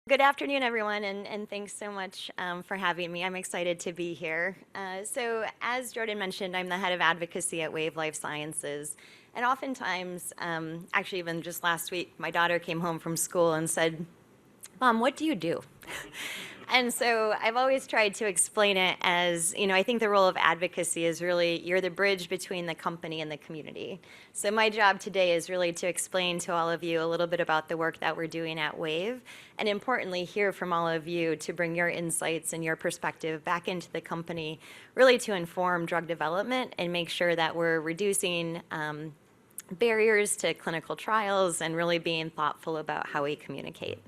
Good afternoon, everyone, and thanks so much for having me. I'm excited to be here. So, as Jordan mentioned, I'm the head of advocacy at Wave Life Sciences. And oftentimes, actually, even just last week, my daughter came home from school and said, Mom, what do you do? And so I've always tried to explain it as, I think the role of advocacy is really you're the bridge between the company and the community. So my job today is really to explain to all of you a little bit about the work that we're doing at Wave, and importantly, hear from all of you to bring your insights and your perspective back into the company, really to inform drug development and make sure that we're reducing barriers to clinical trials and really being thoughtful about how we communicate.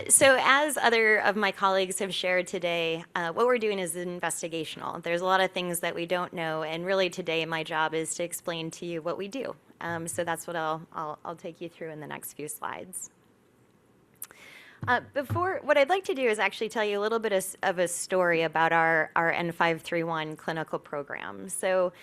So as other of my colleagues have shared today, what we're doing is investigational. There's a lot of things that we don't know, and really today my job is to explain to you what we do. So that's what I'll take you through in the next few slides. What I'd like to do is actually tell you a little bit of a story about our N531 clinical program. So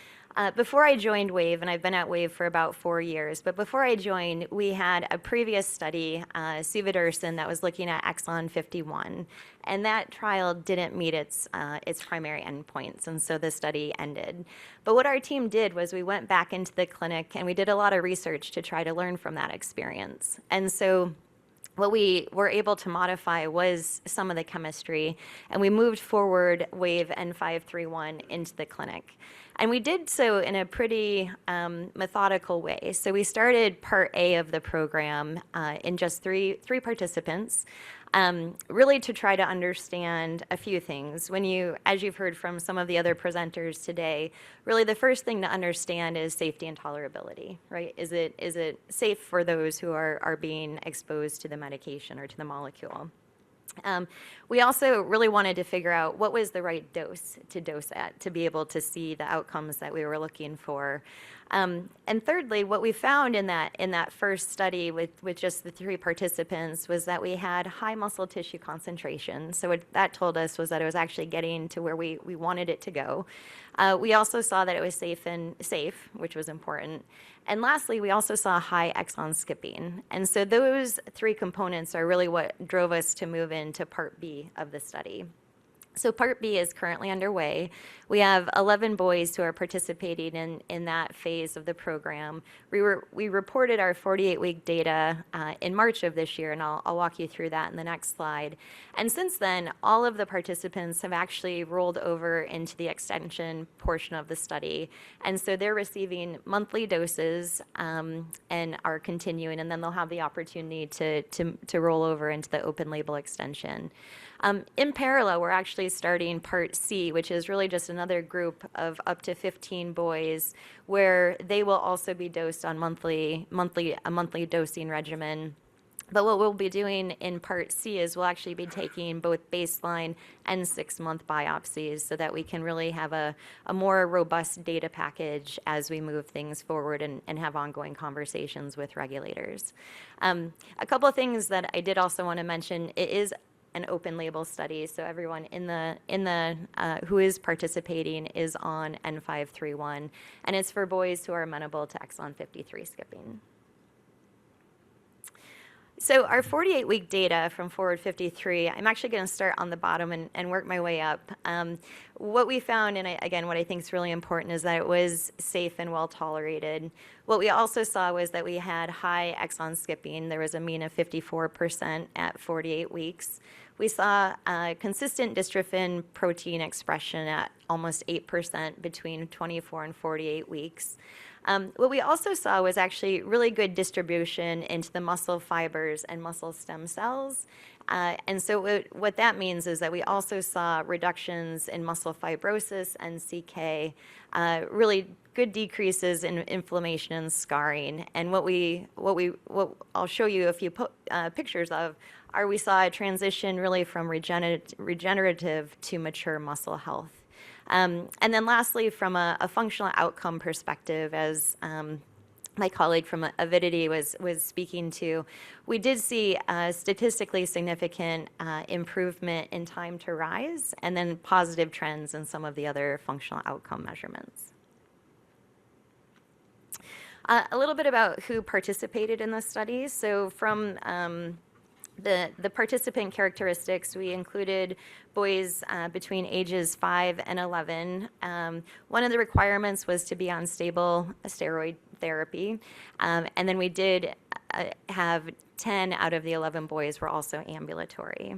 before I joined Wave, and I've been at Wave for about 4 years, but before I joined, we had a previous study, suvodirsen, that was looking at exon 51, and that trial didn't meet its primary endpoints, and so the study ended. But what our team did was we went back into the clinic, and we did a lot of research to try to learn from that experience. And so what we were able to modify was some of the chemistry, and we moved forward Wave N531 into the clinic. And we did so in a pretty methodical way. So we started part A of the program in just three participants, really to try to understand a few things. As you've heard from some of the other presenters today, really the first thing to understand is safety and tolerability, right? Is it safe for those who are being exposed to the medication or to the molecule? We also really wanted to figure out what was the right dose to dose at to be able to see the outcomes that we were looking for. And thirdly, what we found in that first study with just the 3 participants was that we had high muscle tissue concentration. So what that told us was that it was actually getting to where we wanted it to go. We also saw that it was safe, which was important. And lastly, we also saw high exon skipping. And so those 3 components are really what drove us to move into part B of the study. So part B is currently underway. We have 11 boys who are participating in that phase of the program. We reported our 48-week data in March of this year, and I'll walk you through that in the next slide. And since then, all of the participants have actually rolled over into the extension portion of the study. And so they're receiving monthly doses and are continuing, and then they'll have the opportunity to roll over into the open label extension. In parallel, we're actually starting part C, which is really just another group of up to 15 boys where they will also be dosed on a monthly dosing regimen. But what we'll be doing in part C is we'll actually be taking both baseline and 6-month biopsies so that we can really have a more robust data package as we move things forward and have ongoing conversations with regulators. A couple of things that I did also want to mention, it is an open label study, so everyone in the who is participating is on N531, and it's for boys who are amenable to exon 53 skipping. So our 48-week data from Forward 53, I'm actually going to start on the bottom and work my way up. What we found, and again, what I think is really important, is that it was safe and well tolerated. What we also saw was that we had high exon skipping. There was a mean of 54% at 48 weeks. We saw consistent dystrophin protein expression at almost 8% between 24 and 48 weeks. What we also saw was actually really good distribution into the muscle fibers and muscle stem cells. And so what that means is that we also saw reductions in muscle fibrosis and CK, really good decreases in inflammation and scarring. And what I'll show you a few pictures of are we saw a transition really from regenerative to mature muscle health. And then lastly, from a functional outcome perspective, as my colleague from Avidity was speaking to, we did see a statistically significant improvement in time to rise, and then positive trends in some of the other functional outcome measurements. A little bit about who participated in the study. So from the participant characteristics, we included boys between ages 5 and 11. One of the requirements was to be on stable steroid therapy. And then we did have 10 out of the 11 boys were also ambulatory.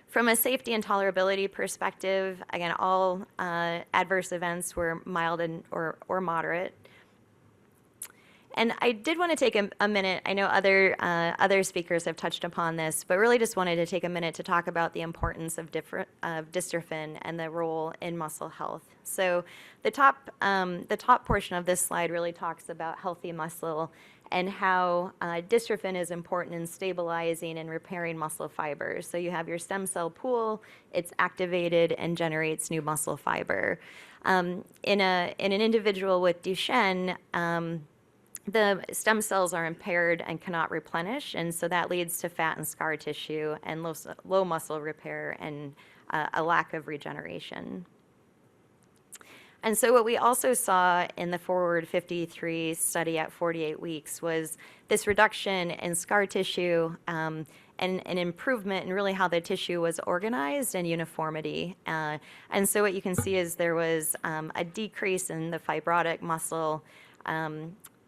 From a safety and tolerability perspective, again, all adverse events were mild or moderate. And I did want to take a minute. I know other speakers have touched upon this, but really just wanted to take a minute to talk about the importance of dystrophin and the role in muscle health. So the top portion of this slide really talks about healthy muscle and how dystrophin is important in stabilizing and repairing muscle fibers. So you have your stem cell pool, it's activated and generates new muscle fiber. In an individual with Duchenne, the stem cells are impaired and cannot replenish, and so that leads to fat and scar tissue and low muscle repair and a lack of regeneration. And so what we also saw in the Forward 53 study at 48 weeks was this reduction in scar tissue and an improvement in really how the tissue was organized and uniformity. And so what you can see is there was a decrease in the fibrotic muscle.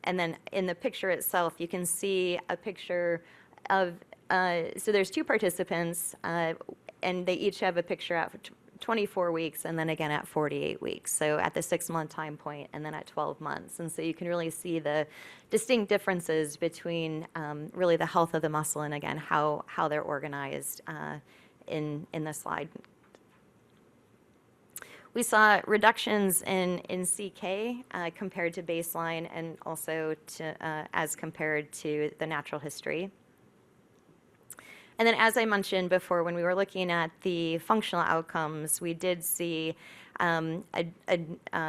And then in the picture itself, you can see a picture of, so there's two participants, and they each have a picture at 24 weeks and then again at 48 weeks. So at the 6-month time point and then at 12 months. And so you can really see the distinct differences between really the health of the muscle and again, how they're organized in the slide. We saw reductions in CK compared to baseline and also as compared to the natural history. And then as I mentioned before, when we were looking at the functional outcomes, we did see a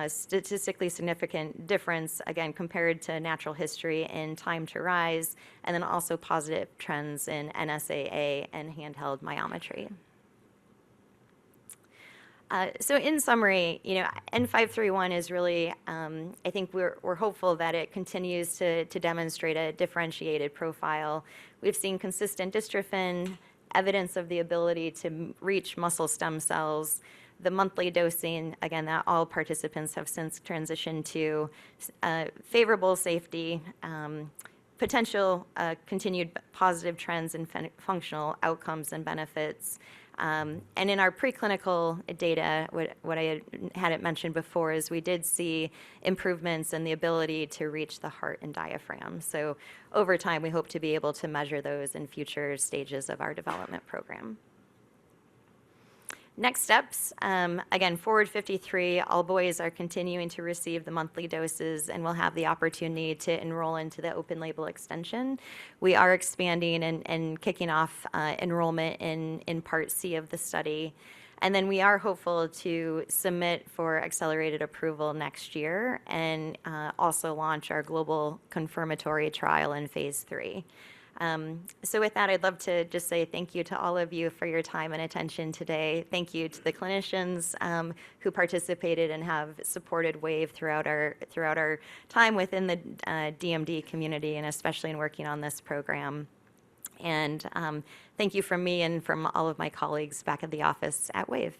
statistically significant difference, again, compared to natural history in time to rise, and then also positive trends in NSAA and handheld myometry. So in summary, N531 is really, I think we're hopeful that it continues to demonstrate a differentiated profile. We've seen consistent dystrophin, evidence of the ability to reach muscle stem cells, the monthly dosing, again, that all participants have since transitioned to, favorable safety, potential continued positive trends in functional outcomes and benefits. And in our preclinical data, what I hadn't mentioned before is we did see improvements in the ability to reach the heart and diaphragm. So over time, we hope to be able to measure those in future stages of our development program. Next steps, again, Forward 53, all boys are continuing to receive the monthly doses and will have the opportunity to enroll into the open label extension. We are expanding and kicking off enrollment in Part C of the study. And then we are hopeful to submit for accelerated approval next year and also launch our global confirmatory trial in phase 3. So with that, I'd love to just say thank you to all of you for your time and attention today. Thank you to the clinicians who participated and have supported WAVE throughout our time within the DMD community, and especially in working on this program. And thank you from me and from all of my colleagues back at the office at WAVE.